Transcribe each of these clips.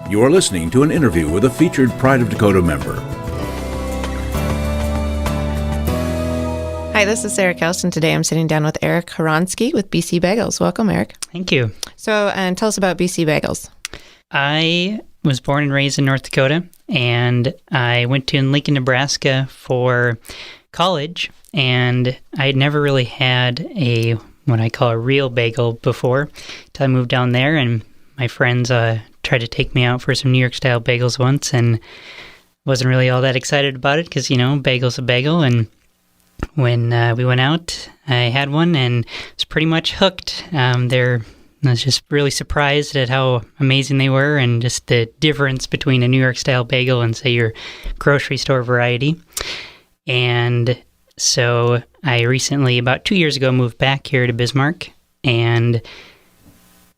You are listening to an interview with a featured Pride of Dakota member. Hi, this is Sarah Kelst, and today I'm sitting down with Eric Horonsky with BC Bagels. Welcome, Eric. Thank you. So, tell us about BC Bagels. I was born and raised in North Dakota, and I went to Lincoln, Nebraska for college, and I had never really had what I call a real bagel before until I moved down there, and my friends tried to take me out for some New York-style bagels once, and wasn't really all that excited about it because, bagel's a bagel, and when we went out, I had one and was pretty much hooked. I was just really surprised at how amazing they were and just the difference between a New York-style bagel and, say, your grocery store variety. And so I recently, about 2 years ago, moved back here to Bismarck and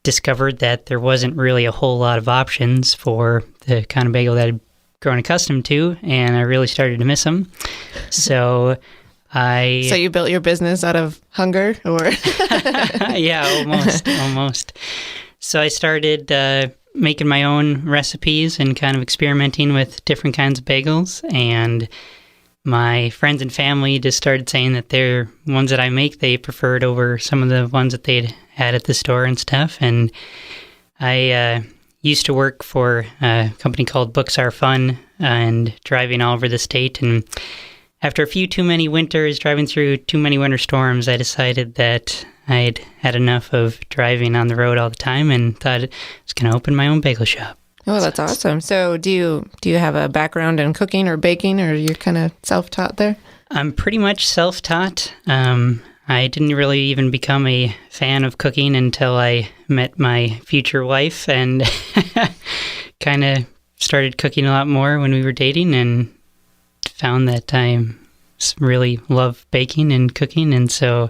discovered that there wasn't really a whole lot of options for the kind of bagel that I'd grown accustomed to, and I really started to miss them. So So you built your business out of hunger, or? Yeah, almost. So I started making my own recipes and kind of experimenting with different kinds of bagels, and my friends and family just started saying that their ones that I make, they preferred over some of the ones that they'd had at the store and stuff. And I used to work for a company called Books Are Fun and driving all over the state, and after a few too many winters, driving through too many winter storms, I decided that I'd had enough of driving on the road all the time and thought I was going to open my own bagel shop. Oh, that's awesome. So do you have a background in cooking or baking, or you're kind of self-taught there? I'm pretty much self-taught. I didn't really even become a fan of cooking until I met my future wife and kind of started cooking a lot more when we were dating, and found that I really love baking and cooking, and so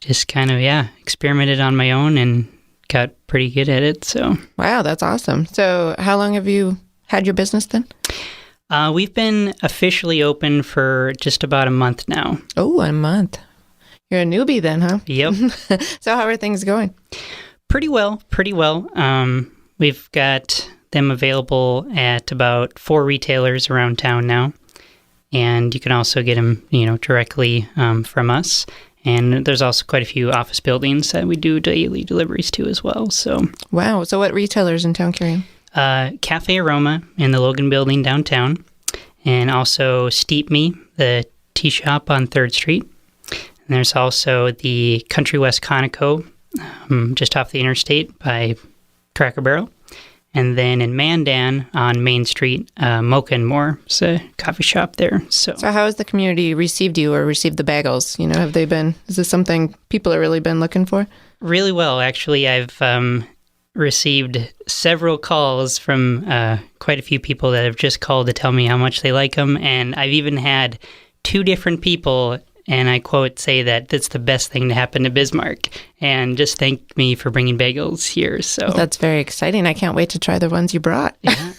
just kind of, experimented on my own and got pretty good at it. So wow, that's awesome. So how long have you had your business then? We've been officially open for just about a month now. Oh, a month. You're a newbie then, huh? Yep. So how are things going? Pretty well. We've got them available at about 4 retailers around town now. And you can also get them, directly from us. And there's also quite a few office buildings that we do daily deliveries to as well. So wow. So what retailers in town carry them? Cafe Aroma in the Logan Building downtown. And also Steep Me, the tea shop on 3rd Street. And there's also the Country West Conoco, just off the interstate by Cracker Barrel. And then in Mandan on Main Street, Mocha and More, it's a coffee shop there. So how has the community received you or received the bagels? Is this something people have really been looking for? Really well, actually. I've received several calls from quite a few people that have just called to tell me how much they like them. And I've even had 2 different people, and I quote, say that that's the best thing to happen to Bismarck, and just thank me for bringing bagels here. So well, that's very exciting. I can't wait to try the ones you brought. Yeah.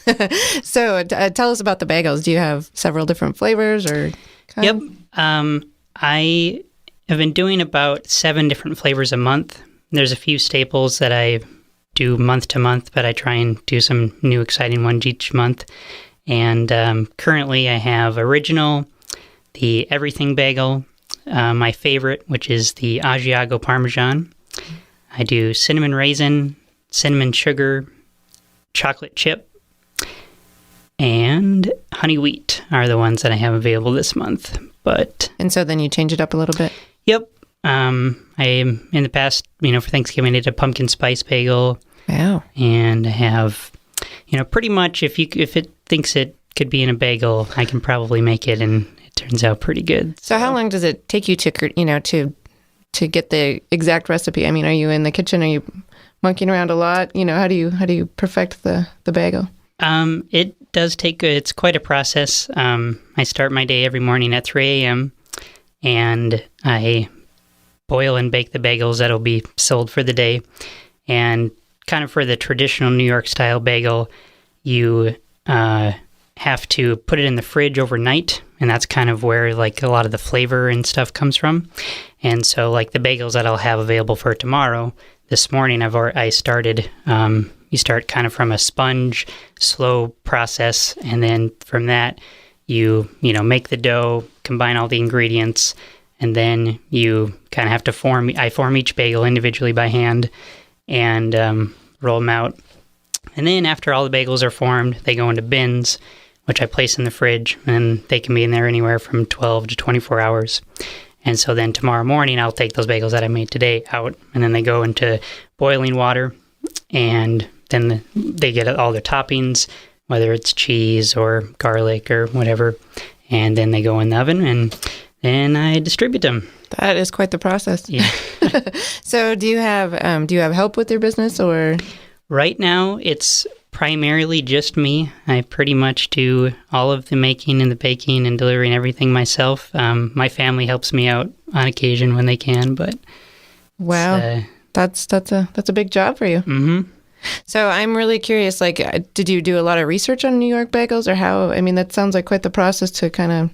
So tell us about the bagels. Do you have several different flavors or? Yep. I have been doing about 7 different flavors a month. There's a few staples that I do month to month, but I try and do some new exciting ones each month. And currently I have Original, the Everything Bagel, my favorite, which is the Asiago Parmesan. I do cinnamon raisin, cinnamon sugar, chocolate chip, and honey wheat are the ones that I have available this month. And so then you change it up a little bit? Yep. In the past, for Thanksgiving, I did a pumpkin spice bagel. Wow. And I have, pretty much if it thinks it could be in a bagel, I can probably make it, and turns out pretty good. So how long does it take you to get the exact recipe? I mean, are you in the kitchen? Are you monkeying around a lot? How do you perfect the bagel? It does take, it's quite a process. I start my day every morning at 3 a.m. and I boil and bake the bagels that'll be sold for the day. And kind of for the traditional New York style bagel, you have to put it in the fridge overnight, and that's kind of where like a lot of the flavor and stuff comes from. And so like the bagels that I'll have available for tomorrow, this morning I started you start kind of from a sponge, slow process, and then from that, you make the dough, combine all the ingredients, and then you kind of have to I form each bagel individually by hand and roll them out. And then after all the bagels are formed, they go into bins, which I place in the fridge, and they can be in there anywhere from 12 to 24 hours. And so then tomorrow morning, I'll take those bagels that I made today out, and then they go into boiling water, and then they get all their toppings, whether it's cheese or garlic or whatever, and then they go in the oven, and then I distribute them. That is quite the process. Yeah. So do you have help with your business, or? Right now, it's primarily just me. I pretty much do all of the making and the baking and delivering everything myself. My family helps me out on occasion when they can, but wow, that's a big job for you. Mm-hmm. So I'm really curious. Like, did you do a lot of research on New York bagels, or how? I mean, that sounds like quite the process to kind of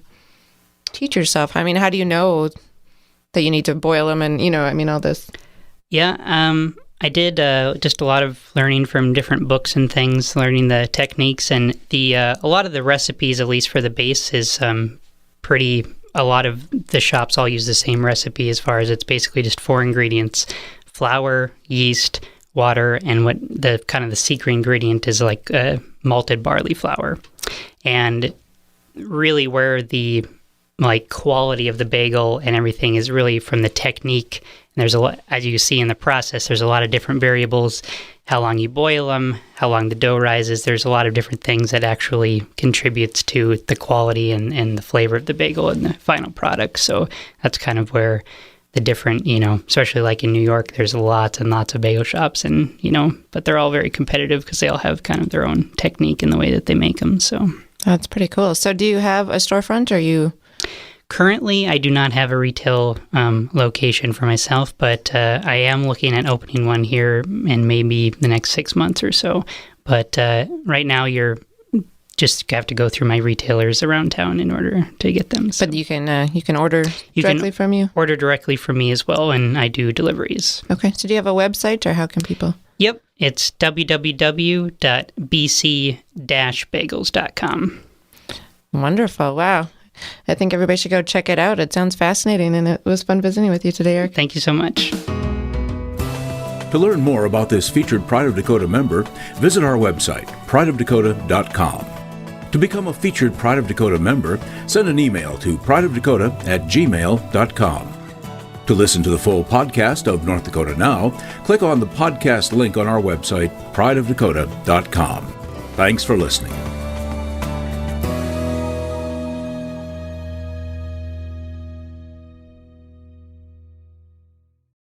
teach yourself. I mean, how do you know that you need to boil them, and all this? Yeah. I did just a lot of learning from different books and things, learning the techniques, and a lot of the recipes, at least for the base, is a lot of the shops all use the same recipe as far as it's basically just 4 ingredients: flour, yeast, water, and what the kind of the secret ingredient is like malted barley flour. And really where the quality of the bagel and everything is really from the technique. And there's a lot, as you see in the process, there's a lot of different variables, how long you boil them, how long the dough rises. There's a lot of different things that actually contributes to the quality and the flavor of the bagel and the final product. So that's kind of where the different, especially like in New York, there's lots and lots of bagel shops, and, but they're all very competitive because they all have kind of their own technique in the way that they make them. So that's pretty cool. So do you have a storefront, or you? Currently, I do not have a retail location for myself, but I am looking at opening one here in maybe the next 6 months or so. But right now, you have to go through my retailers around town in order to get them. So. But you can order directly from you? Order directly from me as well, and I do deliveries. Okay. So do you have a website, or how can people? Yep. It's www.bc-bagels.com. Wonderful. Wow. I think everybody should go check it out. It sounds fascinating, and it was fun visiting with you today, Eric. Thank you so much. To learn more about this featured Pride of Dakota member, visit our website, prideofdakota.com. To become a featured Pride of Dakota member, send an email to prideofdakota@gmail.com. To listen to the full podcast of North Dakota Now, click on the podcast link on our website, prideofdakota.com. Thanks for listening.